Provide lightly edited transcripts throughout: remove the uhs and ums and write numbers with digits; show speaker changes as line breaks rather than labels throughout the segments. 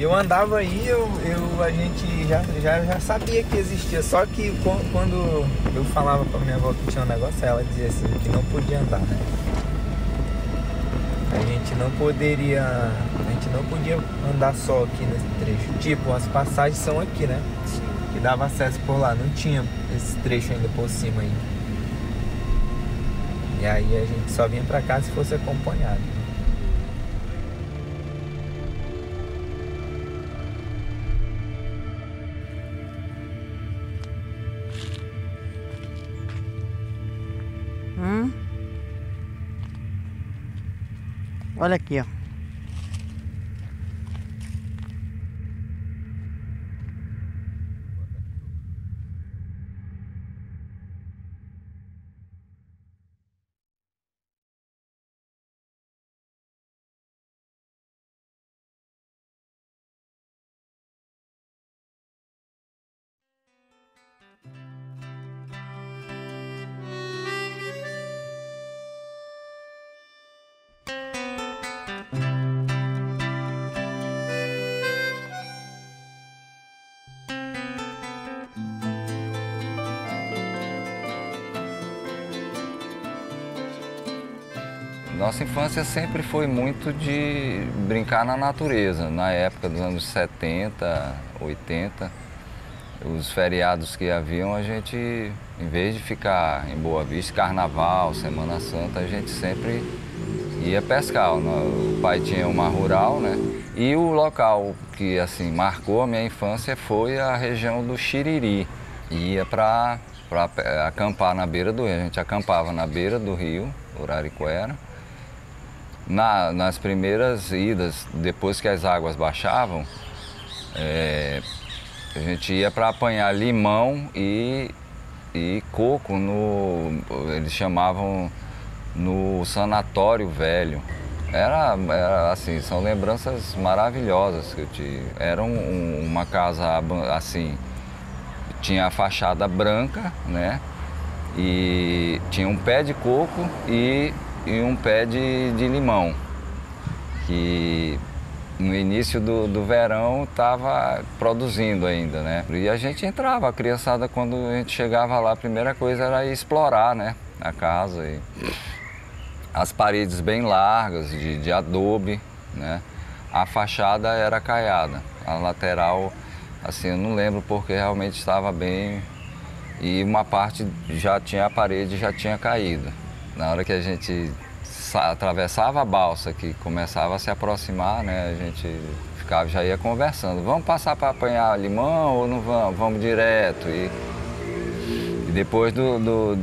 Eu andava aí, a gente já sabia que existia, só que quando eu falava pra minha avó que tinha um negócio, ela dizia assim, que não podia andar, né? A gente não podia andar só aqui nesse trecho. Tipo, as passagens são aqui, né?
Sim.
Que dava acesso por lá, não tinha esse trecho ainda por cima aí. E aí a gente só vinha pra cá se fosse acompanhado.
Olha aqui, ó.
Nossa infância sempre foi muito de brincar na natureza. Na época dos anos 70, 80, os feriados que haviam, a gente, em vez de ficar em Boa Vista, Carnaval, Semana Santa, a gente sempre ia pescar. O pai tinha uma rural, né? E o local que assim marcou a minha infância foi a região do Xiriri. Ia para acampar na beira do rio. A gente acampava na beira do rio, Uraricuera. Nas primeiras idas, depois que as águas baixavam, a gente ia para apanhar limão e coco eles chamavam no Sanatório Velho. Era assim, são lembranças maravilhosas que eu tive. Era uma casa assim, tinha a fachada branca, né? E tinha um pé de coco e um pé de limão, que no início do verão estava produzindo ainda, né? E a gente entrava, a criançada, quando a gente chegava lá, a primeira coisa era ir explorar, né, a casa. E as paredes bem largas, de adobe, né? A fachada era caiada, a lateral, assim, eu não lembro porque realmente estava bem, e uma parte a parede já tinha caído. Na hora que a gente atravessava a balsa, que começava a se aproximar, né, a gente já ia conversando. Vamos passar para apanhar limão ou não vamos? Vamos direto. E depois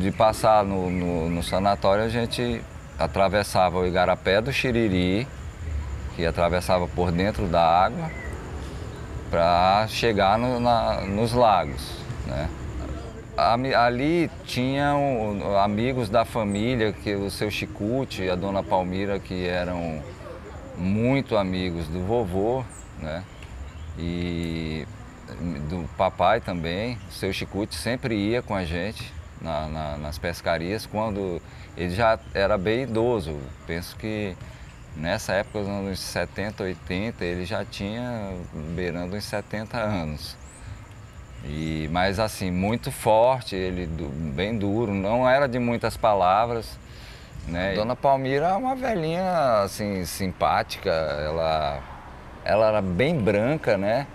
de passar no sanatório, a gente atravessava o igarapé do Xiriri, que atravessava por dentro da água, para chegar nos lagos, né? Ali tinham amigos da família, que o seu Chicute e a dona Palmira, que eram muito amigos do vovô, né? E do papai também. O seu Chicute sempre ia com a gente nas pescarias, quando ele já era bem idoso. Penso que nessa época, nos anos 70, 80, ele já tinha beirando uns 70 anos. Mas assim, muito forte, ele bem duro, não era de muitas palavras, né? Dona Palmira é uma velhinha assim, simpática, ela era bem branca, né?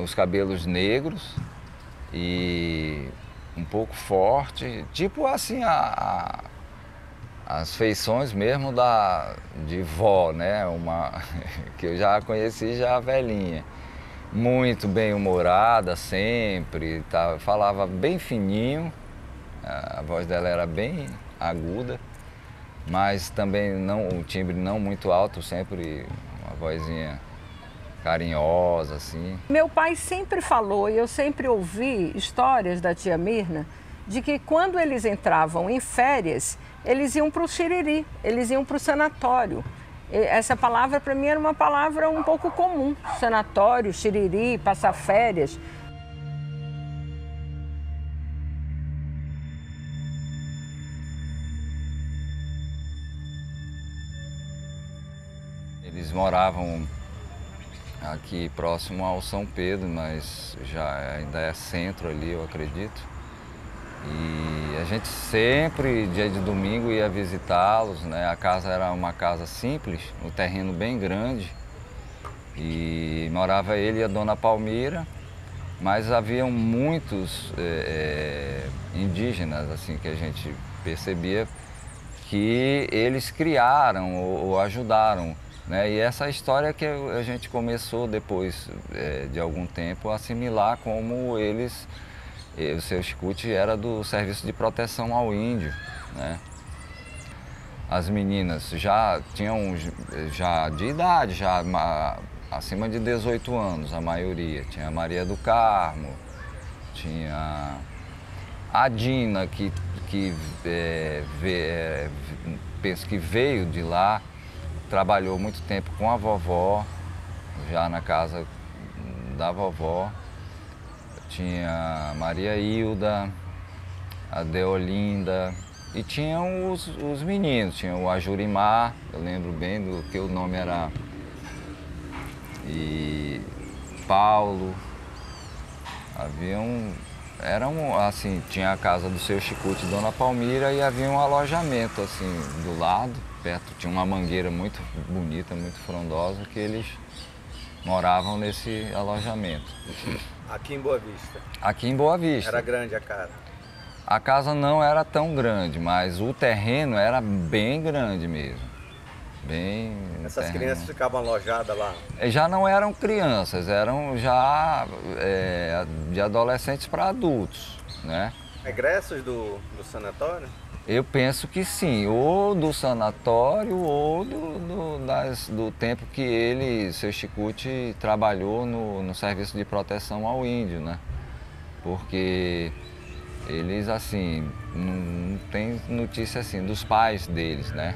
Os cabelos negros e um pouco forte, tipo assim, as feições mesmo de vó, né? Que eu já conheci já velhinha. Muito bem-humorada sempre, falava bem fininho, a voz dela era bem aguda, mas também o timbre não muito alto, sempre uma vozinha carinhosa, assim.
Meu pai sempre falou, e eu sempre ouvi histórias da tia Mirna, de que quando eles entravam em férias, eles iam para o Xiriri, eles iam para o sanatório. Essa palavra para mim era uma palavra um pouco comum, sanatório, Xiriri, passar férias.
Eles moravam aqui próximo ao São Pedro, mas já ainda é centro ali, eu acredito. E a gente sempre, dia de domingo, ia visitá-los, né? A casa era uma casa simples, um terreno bem grande. E morava ele e a dona Palmira, mas haviam muitos indígenas, assim, que a gente percebia que eles criaram ou ajudaram, né? E essa história que a gente começou depois de algum tempo a assimilar como eles, o seu Chicute era do Serviço de Proteção ao Índio, né? As meninas já tinham já de idade, já acima de 18 anos, a maioria. Tinha a Maria do Carmo, tinha a Dina, que penso que veio de lá, trabalhou muito tempo com a vovó, já na casa da vovó. Tinha a Maria Hilda, a Deolinda, e tinham os meninos, tinha o Ajurimar, eu lembro bem do que o nome era, e Paulo. Assim, tinha a casa do seu Chicute e Dona Palmira e havia um alojamento assim do lado, perto, tinha uma mangueira muito bonita, muito frondosa, que eles moravam nesse alojamento.
Aqui em Boa Vista?
Aqui em Boa Vista.
Era grande a casa?
A casa não era tão grande, mas o terreno era bem grande mesmo.
Essas crianças ficavam alojadas lá?
Já não eram crianças, eram já de adolescentes para adultos, né?
Egressos do sanatório?
Eu penso que sim, ou do sanatório ou do tempo que ele, seu Chicute, trabalhou no Serviço de Proteção ao Índio, né? Porque eles, assim, não tem notícia assim dos pais deles, né?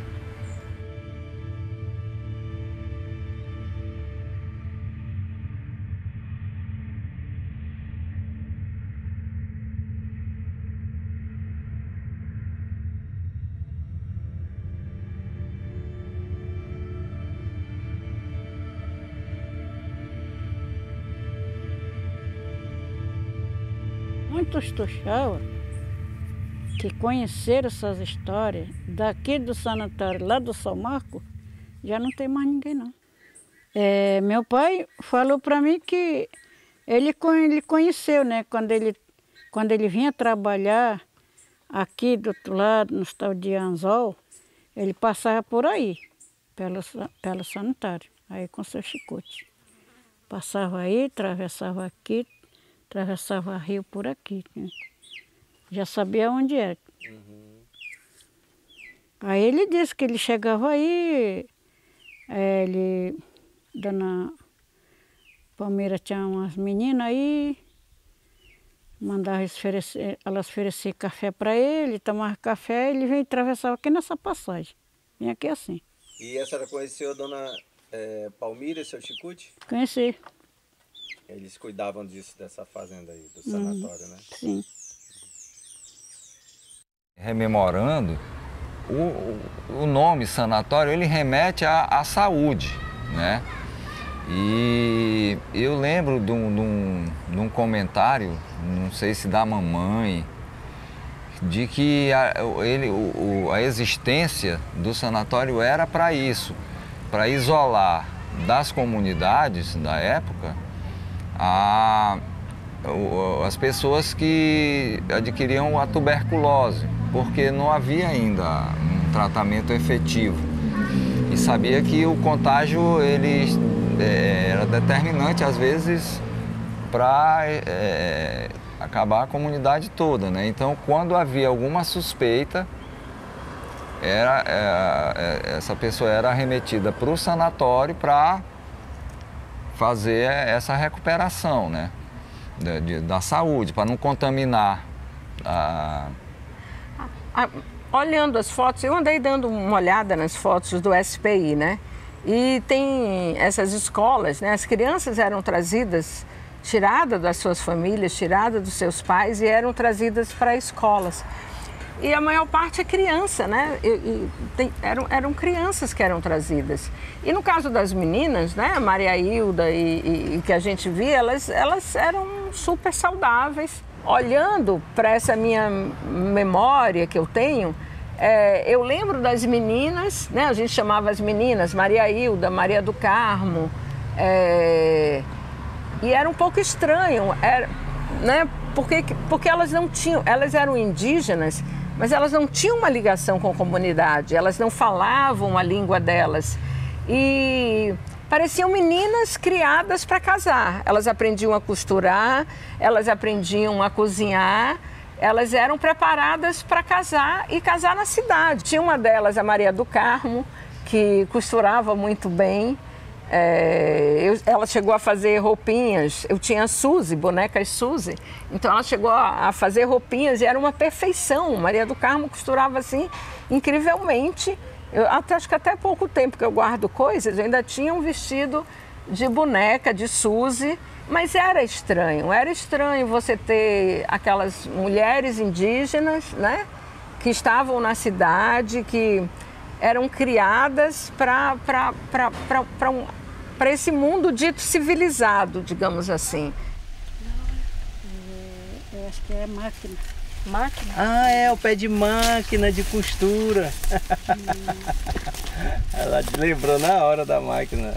Muitos tuxaua que conheceram essas histórias daqui do sanatório, lá do São Marco, já não tem mais ninguém não. Meu pai falou para mim que ele conheceu, né? Quando ele vinha trabalhar aqui do outro lado, no estado de Anzol, ele passava por aí, pelo sanatório, aí com seu Chicute. Passava aí, atravessava aqui, atravessava rio por aqui, né? Já sabia onde era. Uhum. Aí ele disse que ele chegava aí, Dona Palmeira tinha umas meninas aí, mandava elas oferecer café para ele, tomava café, ele veio e atravessava aqui nessa passagem. Vinha aqui assim.
E a senhora conheceu a Dona Palmira e seu Chicute?
Conheci.
Eles cuidavam dessa fazenda aí, do sanatório, né?
Sim.
Rememorando, o nome sanatório, ele remete à saúde, né? E eu lembro de um comentário, não sei se da mamãe, de que a existência do sanatório era para isso, para isolar das comunidades da época as pessoas que adquiriam a tuberculose, porque não havia ainda um tratamento efetivo. E sabia que o contágio era determinante, às vezes, para acabar a comunidade toda, né? Então, quando havia alguma suspeita, essa pessoa era remetida para o sanatório para fazer essa recuperação, né? Da saúde, para não contaminar
Olhando as fotos, eu andei dando uma olhada nas fotos do SPI, né? E tem essas escolas, né? As crianças eram trazidas, tiradas das suas famílias, tiradas dos seus pais e eram trazidas para escolas. E a maior parte é criança, né? Eram crianças que eram trazidas. E no caso das meninas, né? Maria Hilda e que a gente via, elas eram super saudáveis. Olhando para essa minha memória que eu tenho, eu lembro das meninas, né? A gente chamava as meninas Maria Hilda, Maria do Carmo. E era um pouco estranho, né? Porque elas não tinham, elas eram indígenas, mas elas não tinham uma ligação com a comunidade, elas não falavam a língua delas. E pareciam meninas criadas para casar. Elas aprendiam a costurar, elas aprendiam a cozinhar, elas eram preparadas para casar e casar na cidade. Tinha uma delas, a Maria do Carmo, que costurava muito bem. Ela chegou a fazer roupinhas, eu tinha Suzy, bonecas Suzy, então ela chegou a fazer roupinhas e era uma perfeição. Maria do Carmo costurava assim incrivelmente. Acho que até pouco tempo que eu guardo coisas, eu ainda tinha um vestido de boneca, de Suzy, mas era estranho você ter aquelas mulheres indígenas, né, que estavam na cidade, que eram criadas para esse mundo dito civilizado, digamos assim.
Eu acho que é máquina.
Máquina?
Ah, é o pé de máquina de costura. Ela lembrou na hora da máquina.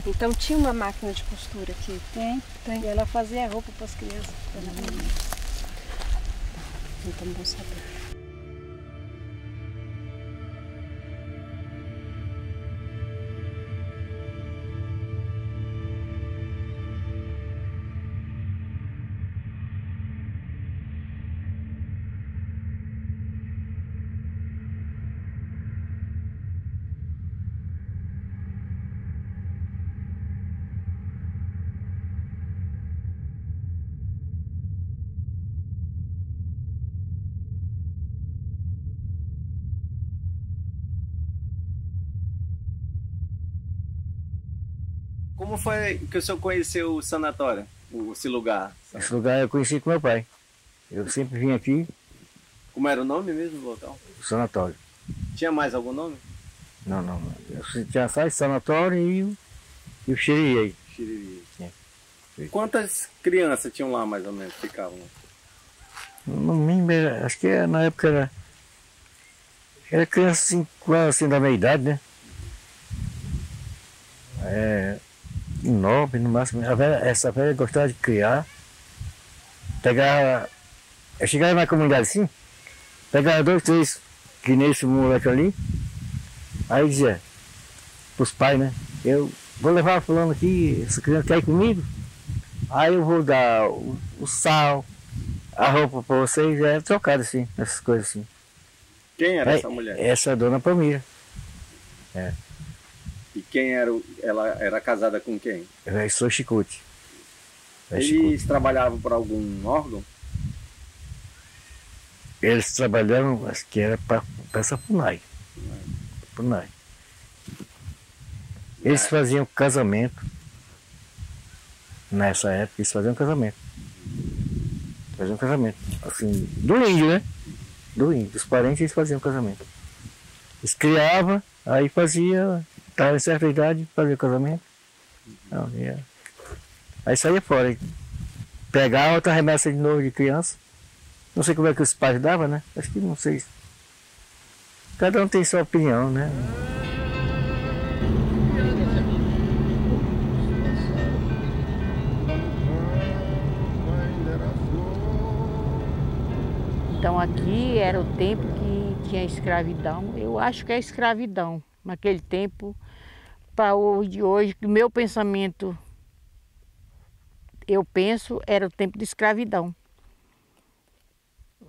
Então tinha uma máquina de costura aqui?
Tem. E ela fazia roupa para as crianças.
Então bom saber.
Como foi que o senhor conheceu o sanatório, esse lugar?
Esse lugar eu conheci com meu pai. Eu sempre vim aqui.
Como era o nome mesmo do local?
O sanatório.
Tinha mais algum nome?
Não. Eu tinha só esse sanatório e o Xiriri aí.
Xiriri.
É.
Quantas crianças tinham lá mais ou menos, ficavam?
Não me lembro, acho que na época era criança assim, quase assim da meia idade, né? 9 no máximo. Essa velha gostava de criar. Eu chegava na comunidade assim, pegava 2, 3, que nesse moleque ali, aí dizia pros pais, né? Eu vou levar fulano aqui, essa criança quer ir comigo? Aí eu vou dar o sal, a roupa para vocês, trocado assim, essas coisas assim.
Quem era essa mulher?
Essa é a dona Palmira.
E quem era? Ela era casada com quem?
Eu sou Chicute.
Eles trabalhavam para algum órgão?
Eles trabalharam, acho que era para essa FUNAI. Eles faziam casamento. Nessa época eles faziam casamento. Assim, do índio, né? Do índio. Dos parentes eles faziam casamento. Eles criavam, aí fazia. Estava em certa idade, fazia casamento. Aí saía fora. Pegava outra remessa de novo de criança. Não sei como é que os pais davam, né? Acho que não sei. Cada um tem sua opinião, né?
Então aqui era o tempo que tinha escravidão. Eu acho que é escravidão. Naquele tempo, para o de hoje, o meu pensamento, eu penso, era o tempo de escravidão.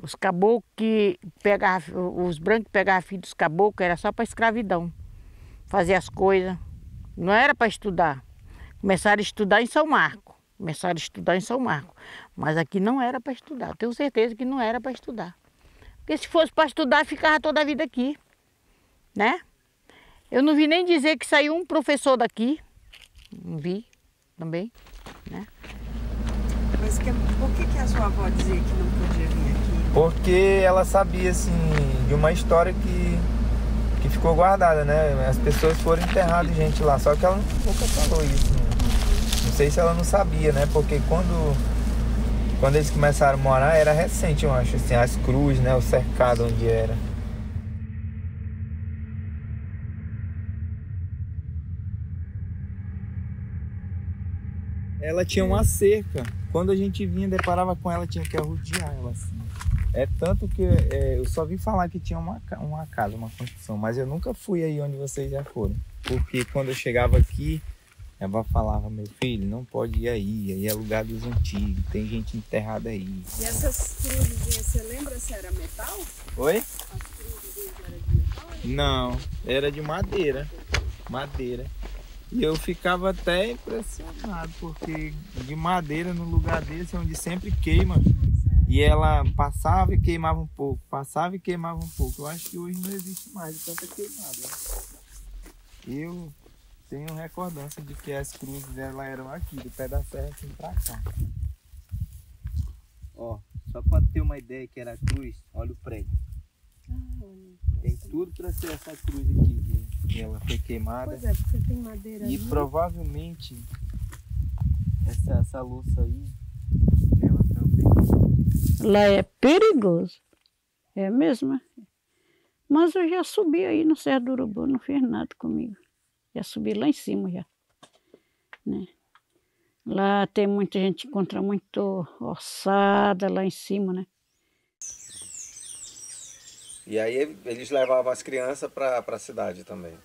Os caboclos que pegavam, os brancos que pegavam filho dos caboclos, era só para escravidão. Fazer as coisas. Não era para estudar. Começaram a estudar em São Marco. Mas aqui não era para estudar. Eu tenho certeza que não era para estudar. Porque se fosse para estudar, ficava toda a vida aqui. Né? Eu não vi nem dizer que saiu um professor daqui. Não vi também, né?
Mas por que a sua avó dizia que não podia vir aqui?
Porque ela sabia, assim, de uma história que ficou guardada, né? As pessoas foram enterradas, gente lá, só que ela nunca falou isso. Né? Não sei se ela não sabia, né? Porque quando eles começaram a morar, era recente, eu acho, assim, as cruzes, né? O cercado onde era. Ela tinha uma cerca. Quando a gente vinha, deparava com ela, tinha que arrodear ela, assim. É tanto que eu só vi falar que tinha uma casa, uma construção, mas eu nunca fui aí onde vocês já foram. Porque quando eu chegava aqui, ela falava, meu filho, não pode ir aí é lugar dos antigos, tem gente enterrada aí.
E essas cruzinhas, você lembra se era metal?
Oi?
As cruzinhas eram de metal?
Não, era de madeira. Madeira. E eu ficava até impressionado, porque de madeira no lugar desse, onde sempre queima. E ela passava e queimava um pouco, passava e queimava um pouco. Eu acho que hoje não existe mais tanta queimada. Eu tenho recordância de que as cruzes elas eram aqui, do pé da serra assim pra cá.
Ó, só pra ter uma ideia que era a cruz, olha o prédio. Tem tudo pra ser essa cruz aqui.
E ela foi queimada.
Pois é, porque tem madeira
E
ali.
provavelmente essa louça aí, ela também.
Lá é perigoso. É mesmo. Mas eu já subi aí no Cerro do Urubu, não fez nada comigo. Já subi lá em cima já. Né? Lá tem muita gente, encontra muito ossada lá em cima, né?
E aí eles levavam as crianças para a cidade também.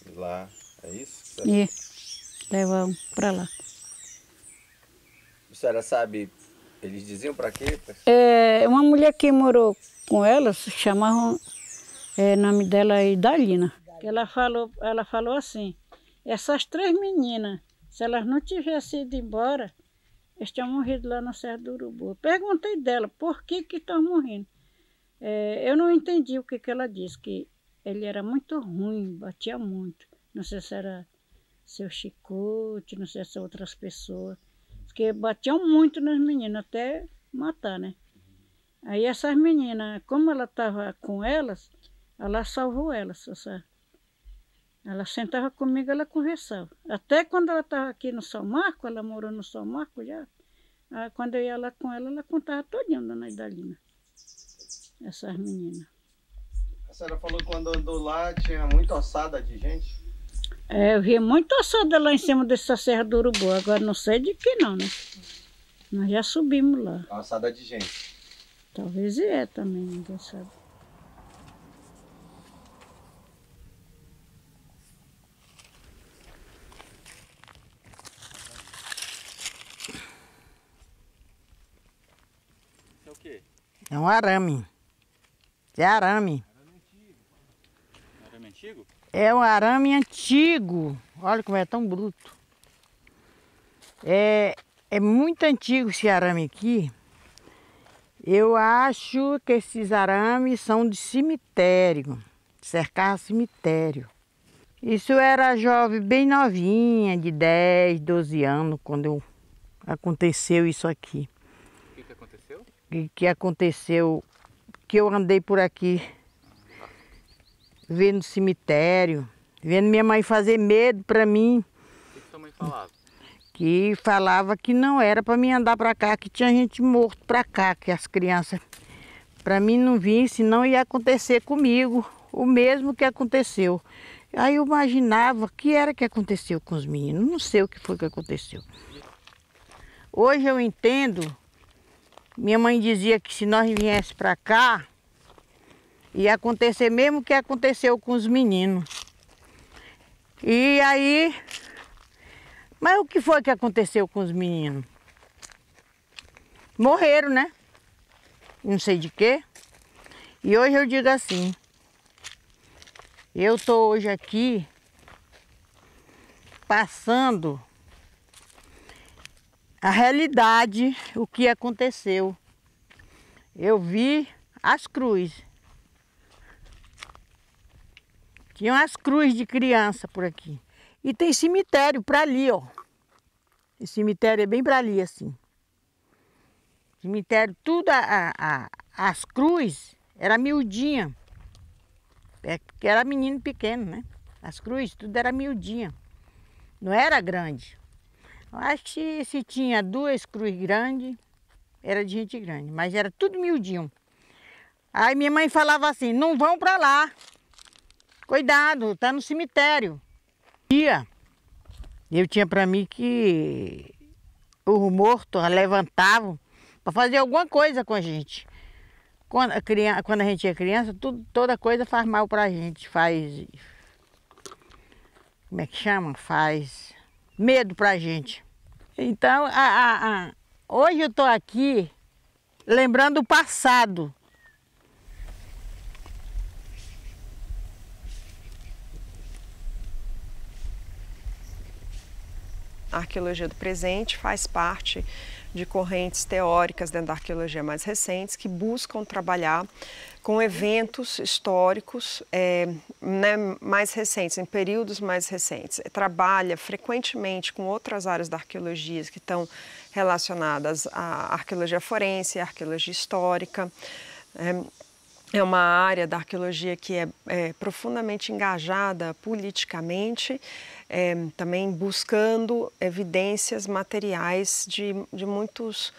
E lá, é isso?
E levam para lá.
A senhora sabe, eles diziam para quê?
É, uma mulher que morou com elas, chamavam, o nome dela é Idalina. Ela falou assim, essas 3 meninas, se elas não tivessem ido embora, eles tinham morrido lá na Serra do Urubu. Eu perguntei dela, por que estão morrendo? Eu não entendi o que ela disse, que ele era muito ruim, batia muito. Não sei se era seu chicote, não sei se outras pessoas. Porque batiam muito nas meninas, até matar, né? Aí essas meninas, como ela estava com elas, ela salvou elas, sabe? Ela sentava comigo, ela conversava. Até quando ela estava aqui no São Marco, ela morou no São Marco já. Quando eu ia lá com ela contava todinha, dona Idalina. Essas meninas.
A senhora falou que quando andou lá tinha muita ossada de gente?
Eu via muita ossada lá em cima dessa Serra do Urubu. Agora não sei de que não, né? Nós já subimos lá.
Ossada de gente.
Talvez também, ninguém sabe.
Isso é o quê?
É um arame. É arame.
Arame antigo?
É um arame antigo. Olha como é tão bruto. É muito antigo esse arame aqui. Eu acho que esses arames são de cemitério. Cercar cemitério. Isso eu era jovem, bem novinha, de 10, 12 anos, quando aconteceu isso aqui.
O que aconteceu?
Que aconteceu, que eu andei por aqui, vendo cemitério, vendo minha mãe fazer medo para mim.
O que sua mãe falava?
Que falava que não era para mim andar para cá, que tinha gente morto para cá, que as crianças, para mim não vir, senão ia acontecer comigo, o mesmo que aconteceu. Aí eu imaginava o que era que aconteceu com os meninos, não sei o que foi que aconteceu. Hoje eu entendo, minha mãe dizia que se nós viéssemos para cá, ia acontecer mesmo o que aconteceu com os meninos. E aí, mas o que foi que aconteceu com os meninos? Morreram, né? Não sei de quê. E hoje eu digo assim, eu estou hoje aqui passando a realidade, o que aconteceu. Eu vi as cruzes. Tinha umas cruzes de criança por aqui. E tem cemitério para ali, ó. Esse cemitério é bem para ali, assim. Cemitério, tudo, as cruzes, era miudinha. Porque era menino pequeno, né? As cruzes, tudo era miudinha. Não era grande. Eu acho que se tinha 2 cruzes grandes, era de gente grande. Mas era tudo miudinho. Aí minha mãe falava assim, não vão para lá. Cuidado, tá no cemitério. Eu tinha para mim que os mortos levantavam para fazer alguma coisa com a gente. Quando a gente é criança, toda coisa faz mal para a gente. Faz... Como é que chama? Faz medo para a gente. Então, hoje eu estou aqui lembrando o passado.
A arqueologia do presente faz parte de correntes teóricas dentro da arqueologia mais recentes que buscam trabalhar com eventos históricos mais recentes, em períodos mais recentes. Trabalha frequentemente com outras áreas da arqueologia que estão relacionadas à arqueologia forense, à arqueologia histórica. É uma área da arqueologia que é profundamente engajada politicamente, também buscando evidências materiais de muitos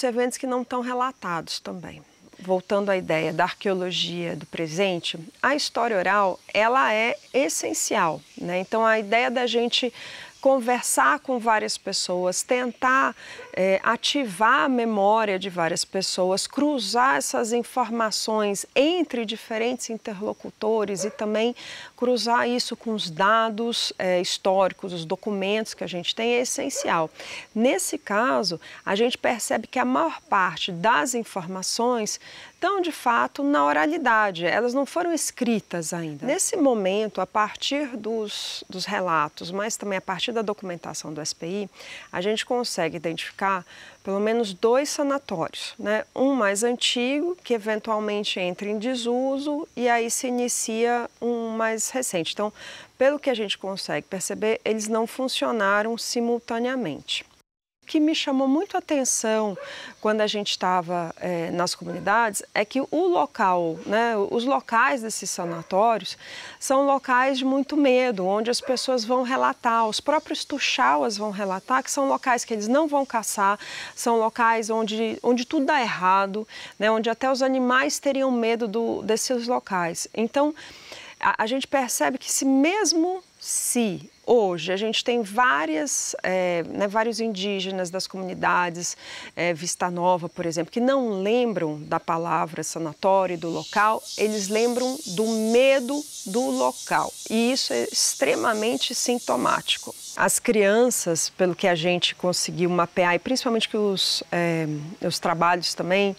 eventos que não estão relatados também. Voltando à ideia da arqueologia do presente, a história oral ela é essencial, né? Então a ideia da gente conversar com várias pessoas, tentar ativar a memória de várias pessoas, cruzar essas informações entre diferentes interlocutores e também cruzar isso com os dados históricos, os documentos que a gente tem é essencial. Nesse caso, a gente percebe que a maior parte das informações estão, de fato, na oralidade, elas não foram escritas ainda. Nesse momento, a partir dos relatos, mas também a partir da documentação do SPI, a gente consegue identificar pelo menos 2 sanatórios, né? Um mais antigo, que eventualmente entra em desuso, e aí se inicia um mais recente. Então, pelo que a gente consegue perceber, eles não funcionaram simultaneamente. O que me chamou muito a atenção quando a gente estava nas comunidades é que o local, né, os locais desses sanatórios são locais de muito medo, onde as pessoas vão relatar, os próprios tuxauas vão relatar que são locais que eles não vão caçar, são locais onde tudo dá errado, né, onde até os animais teriam medo desses locais. Então, a gente percebe que mesmo se hoje a gente tem vários indígenas das comunidades, Vista Nova, por exemplo, que não lembram da palavra sanatório e do local, eles lembram do medo do local. E isso é extremamente sintomático. As crianças, pelo que a gente conseguiu mapear, e principalmente que os trabalhos também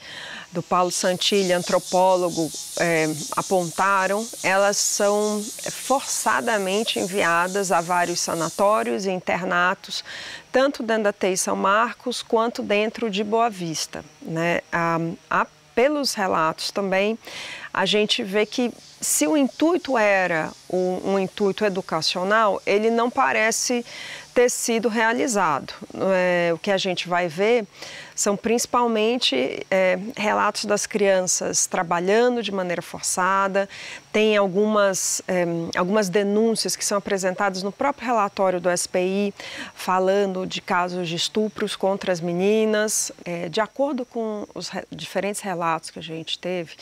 do Paulo Santilli, antropólogo, apontaram, elas são forçadamente enviadas a vários sanatórios e internatos, tanto dentro da TEI São Marcos quanto dentro de Boa Vista, né? Pelos relatos também, a gente vê que se o intuito era um intuito educacional, ele não parece ter sido realizado. O que a gente vai ver são principalmente relatos das crianças trabalhando de maneira forçada, tem algumas denúncias que são apresentadas no próprio relatório do SPI, falando de casos de estupros contra as meninas. De acordo com os diferentes relatos que a gente teve,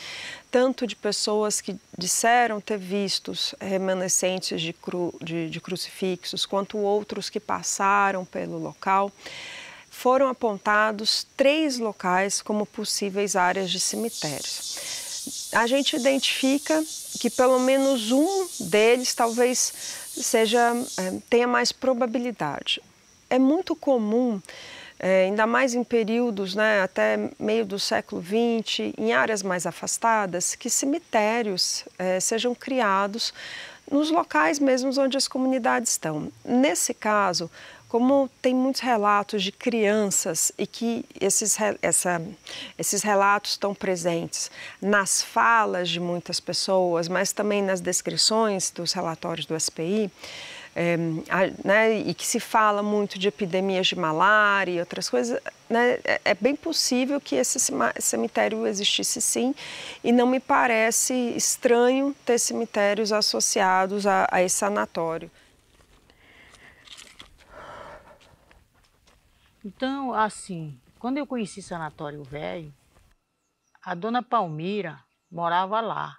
tanto de pessoas que disseram ter vistos remanescentes de crucifixos, quanto outros que passaram pelo local, foram apontados 3 locais como possíveis áreas de cemitérios. A gente identifica que pelo menos um deles talvez tenha mais probabilidade. É muito comum, ainda mais em períodos, né, até meio do século XX, em áreas mais afastadas, que cemitérios sejam criados nos locais mesmos onde as comunidades estão. Nesse caso, como tem muitos relatos de crianças e que esses relatos estão presentes nas falas de muitas pessoas, mas também nas descrições dos relatórios do SPI, né, e que se fala muito de epidemias de malária e outras coisas, né, é bem possível que esse cemitério existisse sim, e não me parece estranho ter cemitérios associados a esse sanatório.
Então, assim, quando eu conheci Sanatório Velho, a dona Palmira morava lá.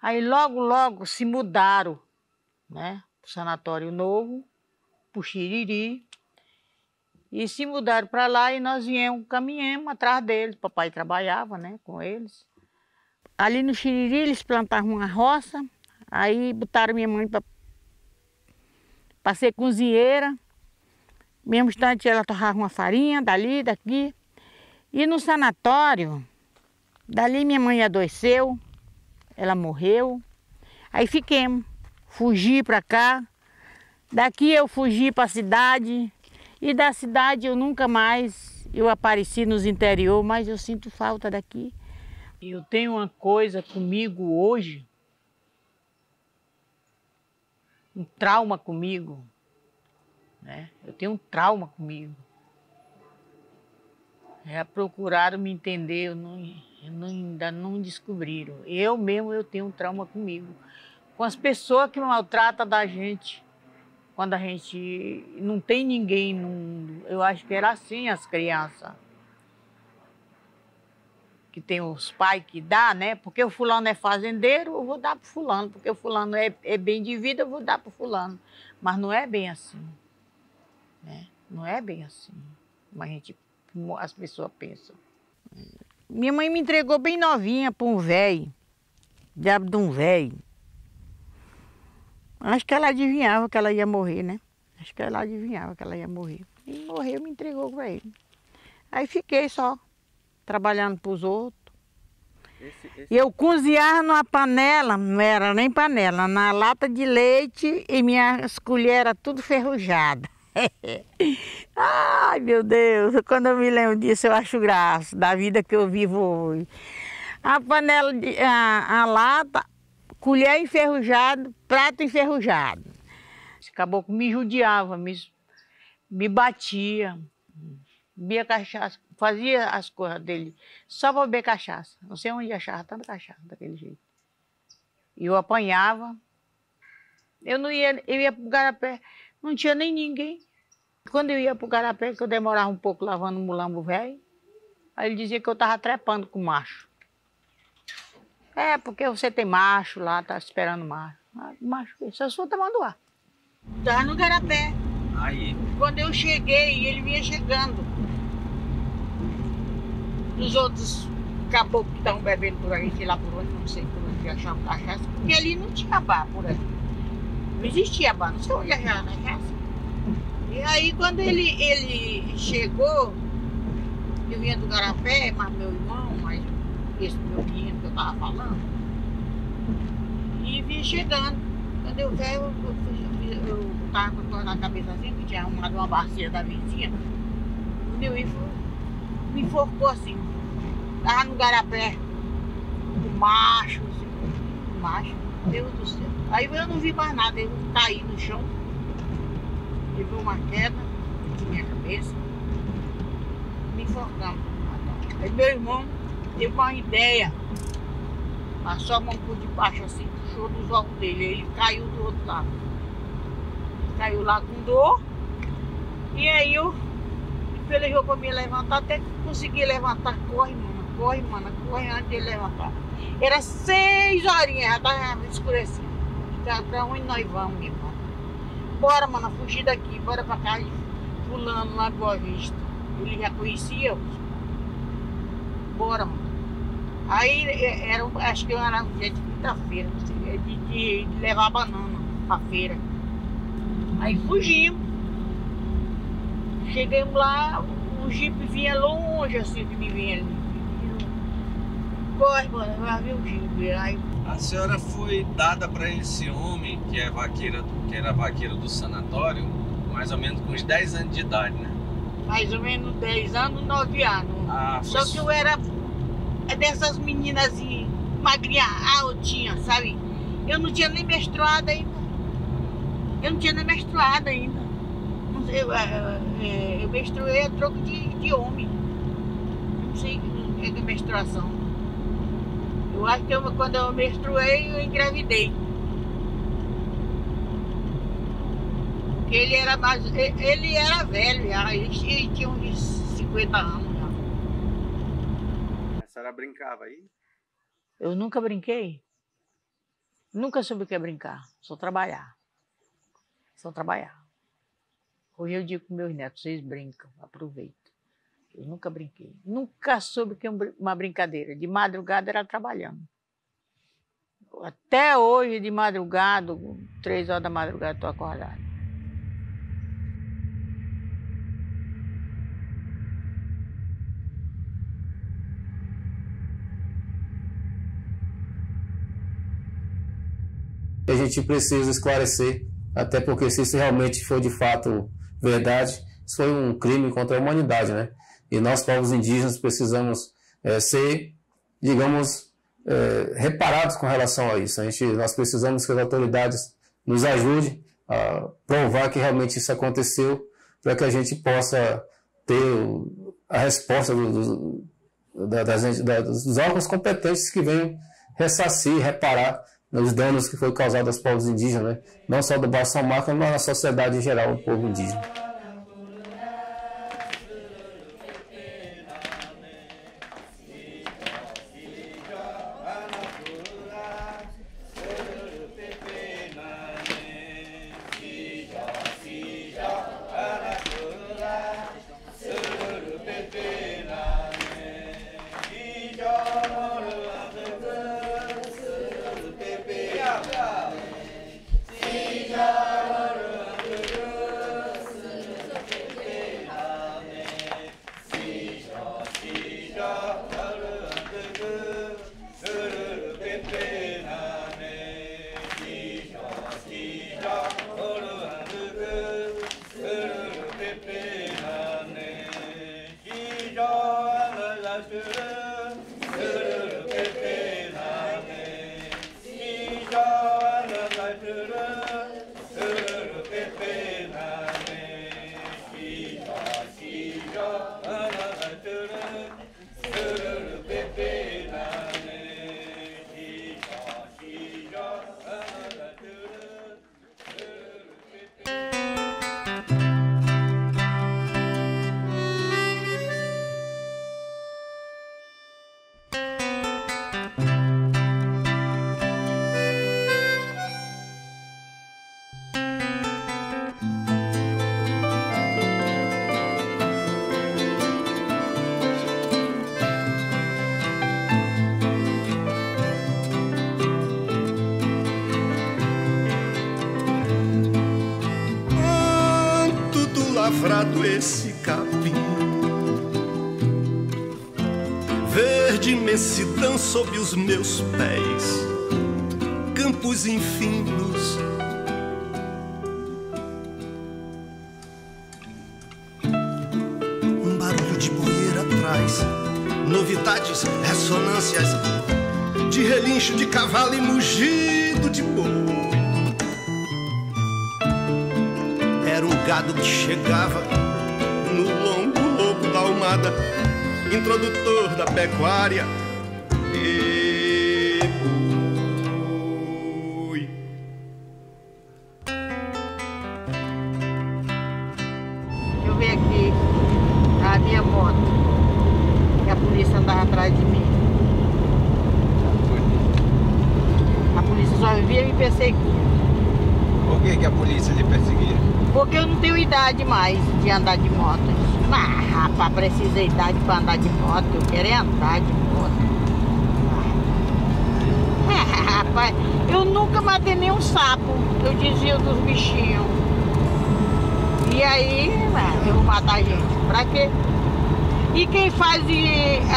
Aí logo se mudaram, né, para o Sanatório Novo, para o Xiriri, e se mudaram para lá e nós caminhamos atrás deles. Papai trabalhava, né, com eles. Ali no Xiriri eles plantavam uma roça, aí botaram minha mãe para ser cozinheira. Mesmo instante ela torrava uma farinha dali, daqui. E no sanatório, dali minha mãe adoeceu, ela morreu. Aí fiquemos, fugi para cá. Daqui eu fugi para a cidade. E da cidade eu nunca mais, eu apareci nos interior, mas eu sinto falta daqui. Eu tenho uma coisa comigo hoje, um trauma comigo. Né? Eu tenho um trauma comigo. Procuraram me entender, ainda não descobriram. Eu tenho um trauma comigo. Com as pessoas que maltratam da gente. Quando a gente não tem ninguém no mundo. Eu acho que era assim as crianças. Que tem os pais que dá, né? Porque o fulano é fazendeiro, eu vou dar para o fulano. Porque o fulano é bem de vida, eu vou dar para o fulano. Mas não é bem assim. Né? Não é bem assim, como as pessoas pensam. Minha mãe me entregou bem novinha para um velho, diabo de um velho. Acho que ela adivinhava que ela ia morrer, né? Acho que ela adivinhava que ela ia morrer. E morreu, me entregou para ele. Aí fiquei só, trabalhando para os outros. Eu cozinhava numa panela, não era nem panela, na lata de leite e minhas colheres eram tudo ferrujadas. Ai, meu Deus, quando eu me lembro disso eu acho graça da vida que eu vivo hoje. A panela, a lata, colher enferrujada, prato enferrujado. Esse caboclo me judiava, me batia, bebia cachaça, fazia as coisas dele só para beber cachaça. Não sei onde achava tanta cachaça daquele jeito. E eu apanhava. Eu ia para o garapé. Não tinha nem ninguém. Quando eu ia para o garapé, que eu demorava um pouco lavando o mulambo velho, aí ele dizia que eu estava trepando com macho. É, porque você tem macho lá, tá esperando macho. Macho, só sou tamanduá. Estava no garapé.
Aí.
Quando eu cheguei, ele vinha chegando. Os outros caboclos que estavam bebendo por aí, sei lá por onde, não sei por onde achavam cachaça, porque ali não tinha bar por aí. Não existia bar, não sei onde achava cachaça. E aí quando ele chegou, eu vinha do garapé, mas meu irmão, mas esse meu menino que eu estava falando, e vinha chegando. Quando eu vi, eu estava com a coisa na cabeça assim, que tinha arrumado uma bacia da vizinha. Quando eu vi, me enforcou assim. Estava no garapé, o macho, assim, o macho, Deus do céu. Aí eu não vi mais nada, eu caí no chão, levei uma queda de minha cabeça, me enforcamos. Aí meu irmão teve uma ideia, passou a mão por debaixo assim, puxou dos olhos dele, ele caiu do outro lado. Caiu lá com dor, e aí eu pelejou para me levantar, até que consegui levantar, corre, corre antes de ele levantar. Era 6 horinhas, já estava escurecendo. Para onde nós vamos, minha irmã? Bora, mana, fugir daqui, bora para casa de fulano lá em Boa Vista. Ele já conhecia. Bora, mano. Aí acho que era um dia de quinta-feira, de levar banana para feira. Aí fugimos. Chegamos lá, o jipe vinha longe assim que me vinha ali. Corre, mano, vai ver o jipe. Aí...
A senhora foi dada para esse homem que era vaqueiro do sanatório, mais ou menos com uns 10 anos de idade, né?
Mais ou menos 10 anos, 9 anos. Só que eu era dessas meninas assim, magrinha, altinha, sabe? Eu não tinha nem menstruado ainda. Eu não tinha nem menstruado ainda. Eu menstruei a troco de homem. Não sei o que é menstruação. Eu acho que quando eu menstruei, eu engravidei. Porque ele era velho já, ele tinha uns 50 anos já.
A senhora brincava aí?
Eu nunca brinquei. Nunca soube o que é brincar. Só trabalhar. Só trabalhar. Hoje eu digo para meus netos, vocês brincam, aproveitem. Eu nunca brinquei. Nunca soube o que é uma brincadeira. De madrugada era trabalhando. Até hoje, de madrugada, 3 horas da madrugada, estou acordada.
A gente precisa esclarecer, até porque se isso realmente for de fato verdade, isso foi um crime contra a humanidade, né? E nós, povos indígenas, precisamos ser, digamos, reparados com relação a isso. Nós precisamos que as autoridades nos ajudem a provar que realmente isso aconteceu, para que a gente possa ter a resposta dos órgãos competentes que venham ressarcir, reparar os danos que foram causados aos povos indígenas, né? Não só do Baixo São Marcos, mas na sociedade em geral, o povo indígena.
Lavrado esse capim, verde imensidão sob os meus pés, campos infindos, um barulho de poeira atrás, novidades, ressonâncias de relincho de cavalo e mugido de boi. Era um gado que chegava no longo lobo da almada, introdutor da pecuária. E boi.
Eu vi aqui a minha moto, que a polícia andava atrás de mim. A polícia só vivia me perseguir.
Por que a polícia lhe perseguia?
Porque eu não tenho idade mais de andar de moto. Mas, rapaz, precisa idade para andar de moto. Eu quero é andar de moto. Rapaz, eu nunca matei nenhum sapo. Eu desvio dos bichinhos. E aí, eu vou matar a gente. Pra quê? E quem faz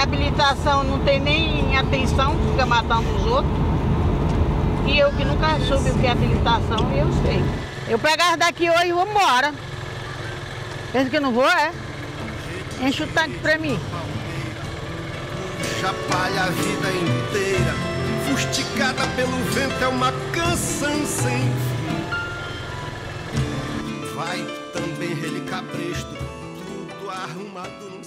habilitação não tem nem atenção, fica matando os outros. E eu que nunca soube o que é habilitação, eu sei. Eu pegava daqui hoje e vou embora. Pensa que eu não vou, é? Enche o tanque pra mim.
Chapalha a vida inteira, fustigada pelo vento, é uma canção sem fim. amado